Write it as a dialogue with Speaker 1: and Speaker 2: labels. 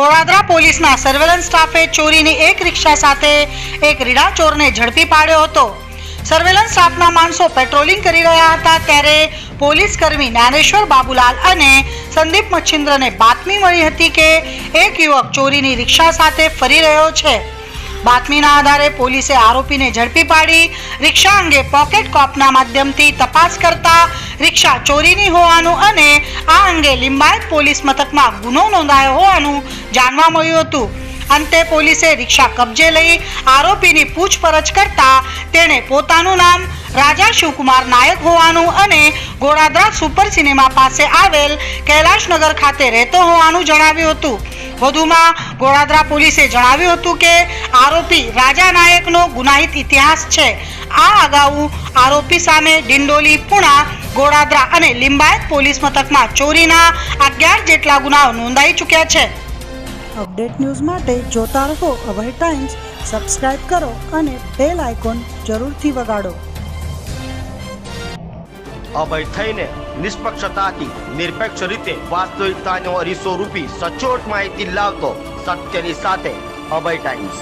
Speaker 1: ગોળાદરા પોલીસના સર્વેલન્સ સ્ટાફે ચોરીની એક રિક્ષા સાથે એક રીડા ચોરને ઝડપી પાડ્યો હતો। સર્વેલન્સ સ્ટાફના માણસો પેટ્રોલિંગ કરી રહ્યા હતા ત્યારે પોલીસ કર્મી જ્ઞાનેશ્વર બાબુલાલ અને સંદીપ મચ્છિન્દ્રને બાતમી મળી હતી કે એક યુવક ચોરીની રિક્ષા સાથે ફરી રહ્યો છે। બાતમીના આધારે પોલીસે આરોપીને ઝડપી પાડી રિક્ષા અંગે પોકેટ કોપના માધ્યમથી તપાસ કરતા રિક્ષા ચોરીની હોવાનું અને આ અંગે લિંબાયત પોલીસ મથકમાં ગુનો નોંધાયો હોવાનું જાણવા મળ્યું હતું। અંતે પોલીસે રિક્ષા કબજે લઈ આરોપીની પૂછપરછ કરતા તેણે પોતાનું નામ રાજા શિવકુમાર નાયક હોવાનું અને ગોળાદરા સુપર સિનેમા પાસે આવેલ કૈલાશનગર ખાતે રહેતો હોવાનું જણાવ્યું હતું। વધુમાં ગોળાદરા પોલીસે જણાવ્યું હતું કે આરોપી રાજા નાયકનો ગુનાહિત ઇતિહાસ છે। આ અગાઉ આરોપી સામે ડિંડોલી, પુણા, ગોળાદરા અને લિંબાયત પોલીસ મથકમાં ચોરીના 11 જેટલા ગુનાઓ નોંધાઈ ચૂક્યા છે।
Speaker 2: અપડેટ ન્યૂઝ માટે જોતા રહો અભય ટાઈમ્સ, સબસ્ક્રાઇબ કરો અને બેલ આઇકોન જરૂરથી વગાડો।
Speaker 3: અભય થઈને નિષ્પક્ષતાથી નિરપેક્ષ રીતે વાસ્તવિકતાનો અરીસો રૂપી સચોટ માહિતી લાવતો સત્યની સાથે અભય ટાઈમ્સ।